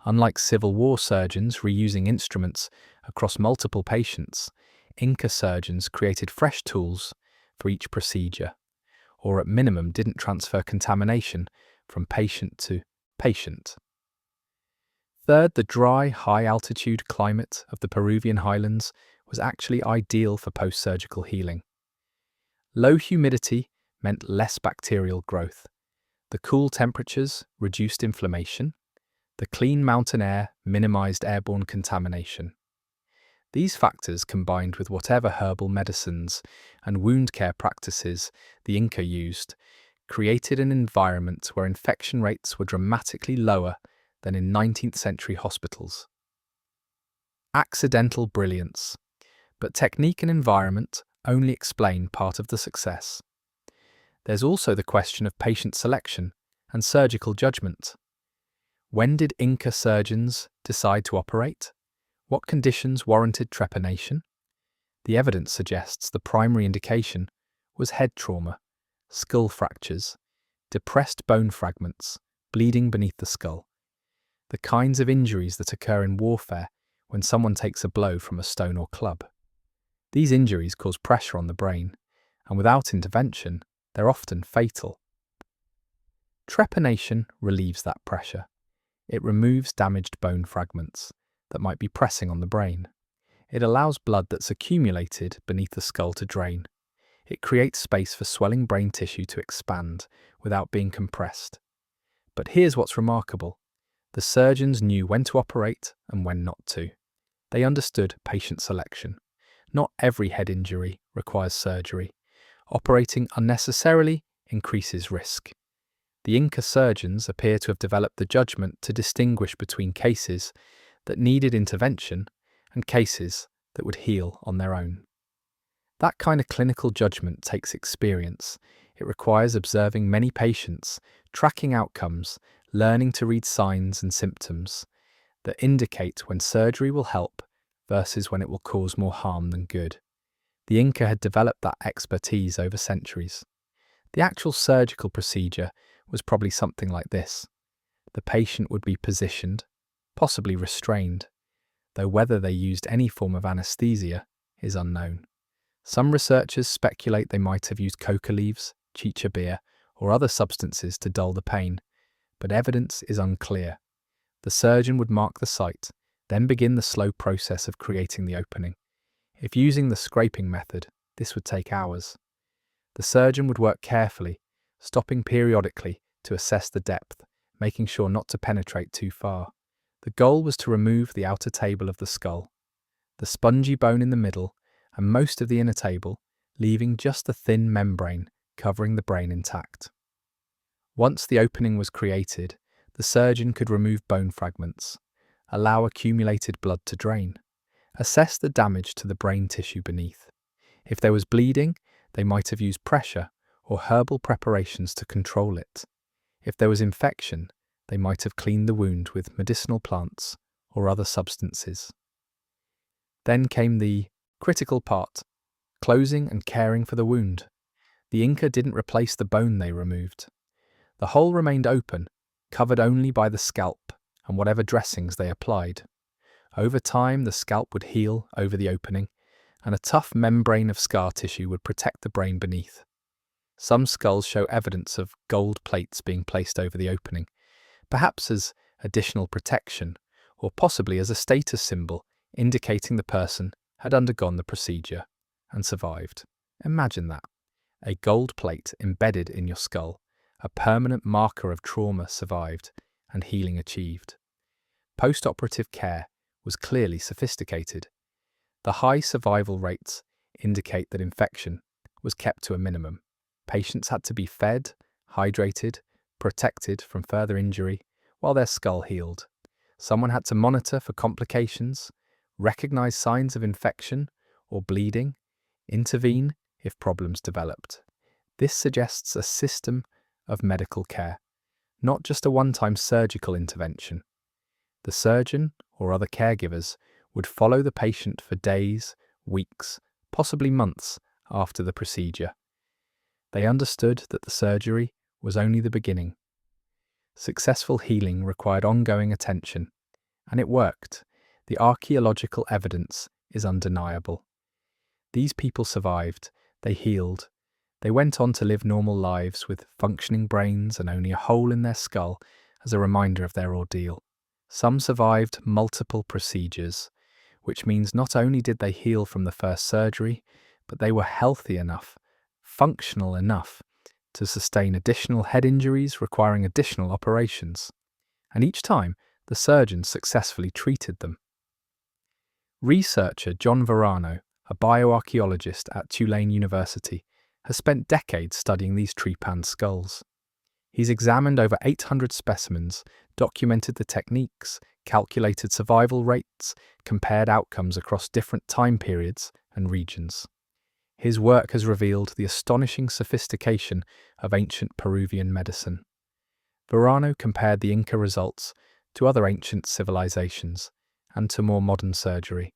Unlike Civil War surgeons reusing instruments across multiple patients, Inca surgeons created fresh tools for each procedure, or at minimum didn't transfer contamination from patient to patient. Third, the dry, high-altitude climate of the Peruvian highlands was actually ideal for post-surgical healing. Low humidity meant less bacterial growth. The cool temperatures reduced inflammation. The clean mountain air minimized airborne contamination. These factors, combined with whatever herbal medicines and wound care practices the Inca used, created an environment where infection rates were dramatically lower than in 19th century hospitals. Accidental brilliance. But technique and environment only explain part of the success. There's also the question of patient selection and surgical judgment. When did Inca surgeons decide to operate? What conditions warranted trepanation? The evidence suggests the primary indication was head trauma, skull fractures, depressed bone fragments, bleeding beneath the skull. The kinds of injuries that occur in warfare when someone takes a blow from a stone or club. These injuries cause pressure on the brain, and without intervention, they're often fatal. Trepanation relieves that pressure. It removes damaged bone fragments that might be pressing on the brain. It allows blood that's accumulated beneath the skull to drain. It creates space for swelling brain tissue to expand without being compressed. But here's what's remarkable. The surgeons knew when to operate and when not to. They understood patient selection. Not every head injury requires surgery. Operating unnecessarily increases risk. The Inca surgeons appear to have developed the judgment to distinguish between cases that needed intervention and cases that would heal on their own. That kind of clinical judgment takes experience. It requires observing many patients, tracking outcomes, learning to read signs and symptoms that indicate when surgery will help versus when it will cause more harm than good. The Inca had developed that expertise over centuries. The actual surgical procedure was probably something like this. The patient would be positioned, possibly restrained, though whether they used any form of anesthesia is unknown. Some researchers speculate they might have used coca leaves, chicha beer, or other substances to dull the pain, but evidence is unclear. The surgeon would mark the site, then begin the slow process of creating the opening. If using the scraping method, this would take hours. The surgeon would work carefully, stopping periodically to assess the depth, making sure not to penetrate too far. The goal was to remove the outer table of the skull, the spongy bone in the middle, and most of the inner table, leaving just the thin membrane covering the brain intact. Once the opening was created, the surgeon could remove bone fragments, allow accumulated blood to drain, assess the damage to the brain tissue beneath. If there was bleeding, they might have used pressure or herbal preparations to control it. If there was infection, they might have cleaned the wound with medicinal plants or other substances. Then came the critical part, closing and caring for the wound. The Inca didn't replace the bone they removed. The hole remained open, covered only by the scalp and whatever dressings they applied. Over time, the scalp would heal over the opening, and a tough membrane of scar tissue would protect the brain beneath. Some skulls show evidence of gold plates being placed over the opening, perhaps as additional protection, or possibly as a status symbol indicating the person had undergone the procedure and survived. Imagine that. A gold plate embedded in your skull, a permanent marker of trauma survived and healing achieved. Post-operative care was clearly sophisticated. The high survival rates indicate that infection was kept to a minimum. Patients had to be fed, hydrated, protected from further injury while their skull healed. Someone had to monitor for complications, recognize signs of infection or bleeding, intervene if problems developed. This suggests a system of medical care, not just a one-time surgical intervention. The surgeon or other caregivers would follow the patient for days, weeks, possibly months after the procedure. They understood that the surgery was only the beginning. Successful healing required ongoing attention, and it worked. The archaeological evidence is undeniable. These people survived, they healed, they went on to live normal lives with functioning brains and only a hole in their skull as a reminder of their ordeal. Some survived multiple procedures, which means not only did they heal from the first surgery, but they were healthy enough, functional enough, to sustain additional head injuries requiring additional operations. And each time, the surgeon successfully treated them. Researcher John Verano, a bioarchaeologist at Tulane University, has spent decades studying these trepan skulls. He's examined over 800 specimens, documented the techniques, calculated survival rates, compared outcomes across different time periods and regions. His work has revealed the astonishing sophistication of ancient Peruvian medicine. Verano compared the Inca results to other ancient civilizations and to more modern surgery.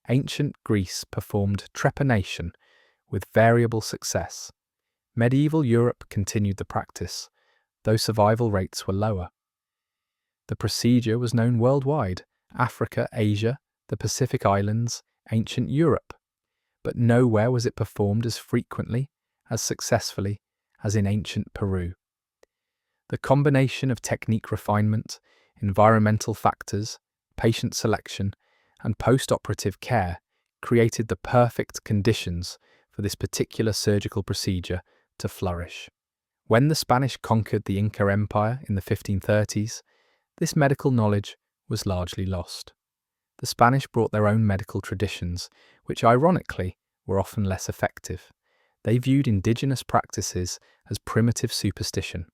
Ancient Greece performed trepanation with variable success. Medieval Europe continued the practice, though survival rates were lower. The procedure was known worldwide: Africa, Asia, the Pacific Islands, ancient Europe. But nowhere was it performed as frequently, as successfully, as in ancient Peru. The combination of technique refinement, environmental factors, patient selection, and post-operative care created the perfect conditions for this particular surgical procedure to flourish. When the Spanish conquered the Inca Empire in the 1530s, this medical knowledge was largely lost. The Spanish brought their own medical traditions, which ironically were often less effective. They viewed indigenous practices as primitive superstition.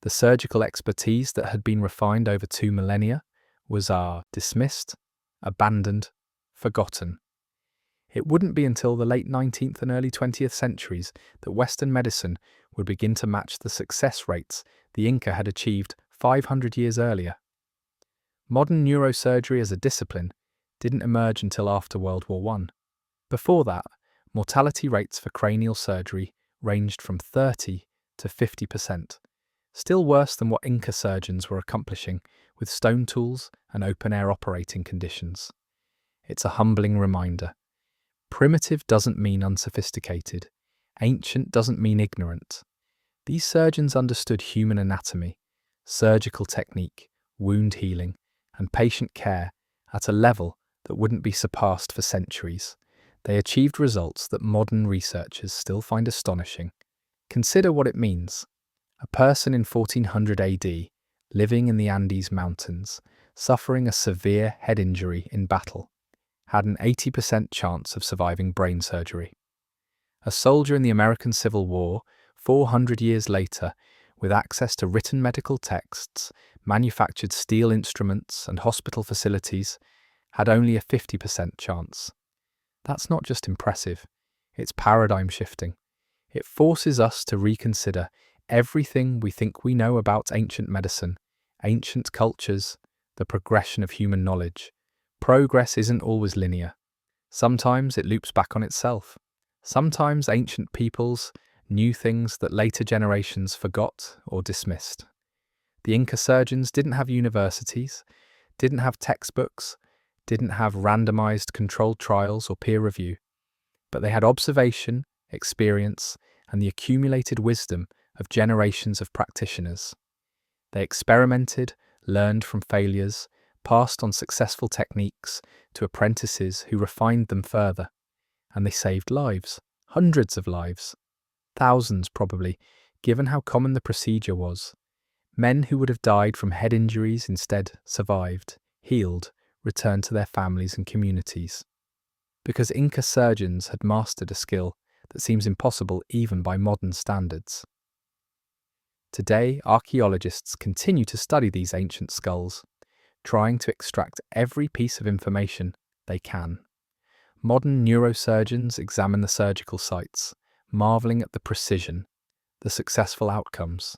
The surgical expertise that had been refined over 2 millennia was dismissed, abandoned, forgotten. It wouldn't be until the late 19th and early 20th centuries that Western medicine would begin to match the success rates the Inca had achieved 500 years earlier. Modern neurosurgery as a discipline didn't emerge until after World War I. Before that, mortality rates for cranial surgery ranged from 30 to 50%, still worse than what Inca surgeons were accomplishing with stone tools and open-air operating conditions. It's a humbling reminder. Primitive doesn't mean unsophisticated. Ancient doesn't mean ignorant. These surgeons understood human anatomy, surgical technique, wound healing, and patient care at a level that wouldn't be surpassed for centuries. They achieved results that modern researchers still find astonishing. Consider what it means. A person in 1400 AD, living in the Andes Mountains, suffering a severe head injury in battle, had an 80% chance of surviving brain surgery. A soldier in the American Civil War, 400 years later, with access to written medical texts, manufactured steel instruments, and hospital facilities, had only a 50% chance. That's not just impressive, it's paradigm shifting. It forces us to reconsider everything we think we know about ancient medicine, ancient cultures, the progression of human knowledge. Progress isn't always linear. Sometimes it loops back on itself. Sometimes ancient peoples knew things that later generations forgot or dismissed. The Inca surgeons didn't have universities, didn't have textbooks, didn't have randomized controlled trials or peer review, but they had observation, experience, and the accumulated wisdom of generations of practitioners. They experimented, learned from failures, passed on successful techniques to apprentices who refined them further, and they saved lives, hundreds of lives, thousands probably, given how common the procedure was. Men who would have died from head injuries instead survived, healed, returned to their families and communities. Because Inca surgeons had mastered a skill that seems impossible even by modern standards. Today, archaeologists continue to study these ancient skulls, trying to extract every piece of information they can. Modern neurosurgeons examine the surgical sites, marveling at the precision, the successful outcomes,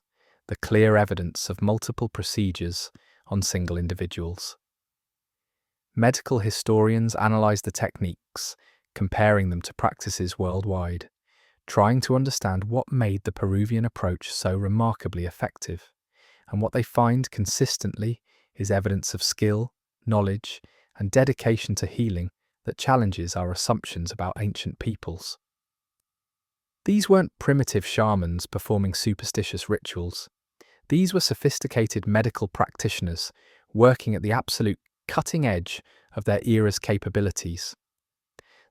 the clear evidence of multiple procedures on single individuals. Medical historians analyze the techniques, comparing them to practices worldwide, trying to understand what made the Peruvian approach so remarkably effective. And what they find consistently is evidence of skill, knowledge, and dedication to healing that challenges our assumptions about ancient peoples. These weren't primitive shamans performing superstitious rituals. These were sophisticated medical practitioners working at the absolute cutting edge of their era's capabilities.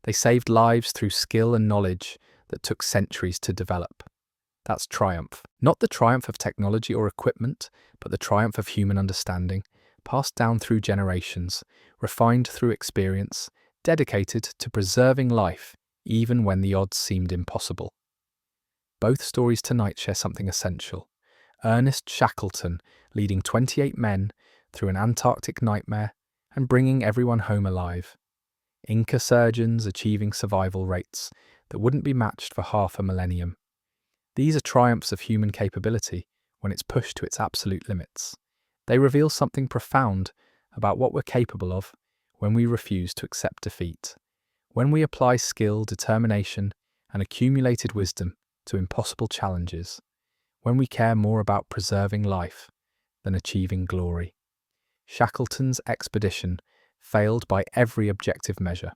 They saved lives through skill and knowledge that took centuries to develop. That's triumph. Not the triumph of technology or equipment, but the triumph of human understanding, passed down through generations, refined through experience, dedicated to preserving life even when the odds seemed impossible. Both stories tonight share something essential. Ernest Shackleton leading 28 men through an Antarctic nightmare and bringing everyone home alive. Inca surgeons achieving survival rates that wouldn't be matched for half a millennium. These are triumphs of human capability when it's pushed to its absolute limits. They reveal something profound about what we're capable of when we refuse to accept defeat, when we apply skill, determination, and accumulated wisdom to impossible challenges, when we care more about preserving life than achieving glory. Shackleton's expedition failed by every objective measure.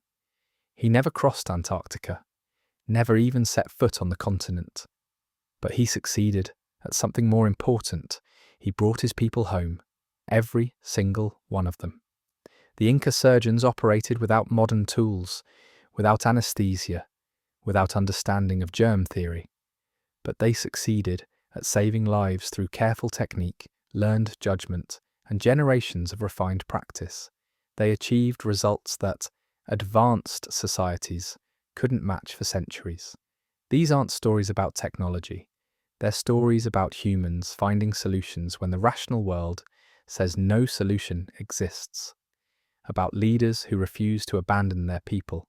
He never crossed Antarctica, never even set foot on the continent. But he succeeded at something more important. He brought his people home, every single one of them. The Inca surgeons operated without modern tools, without anesthesia, without understanding of germ theory. But they succeeded at saving lives through careful technique, learned judgment, and generations of refined practice. They achieved results that advanced societies couldn't match for centuries. These aren't stories about technology. They're stories about humans finding solutions when the rational world says no solution exists. About leaders who refuse to abandon their people.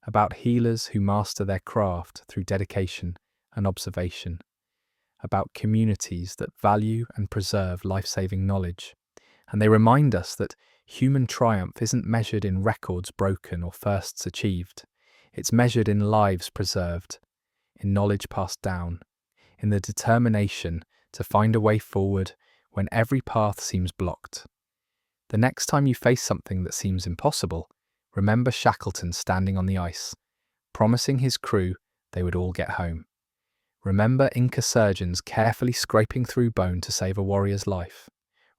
About healers who master their craft through dedication and observation. About communities that value and preserve life-saving knowledge. And they remind us that human triumph isn't measured in records broken or firsts achieved. It's measured in lives preserved, in knowledge passed down, in the determination to find a way forward when every path seems blocked. The next time you face something that seems impossible, remember Shackleton standing on the ice, promising his crew they would all get home. Remember Inca surgeons carefully scraping through bone to save a warrior's life.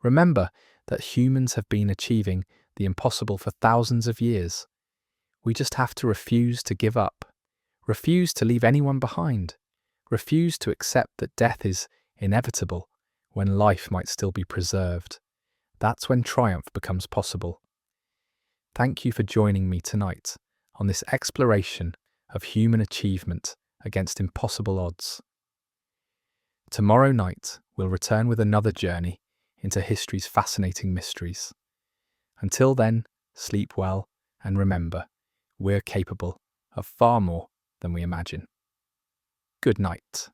Remember that humans have been achieving the impossible for thousands of years. We just have to refuse to give up, refuse to leave anyone behind, refuse to accept that death is inevitable when life might still be preserved. That's when triumph becomes possible. Thank you for joining me tonight on this exploration of human achievement against impossible odds. Tomorrow night, we'll return with another journey into history's fascinating mysteries. Until then, sleep well and remember, we're capable of far more than we imagine. Good night.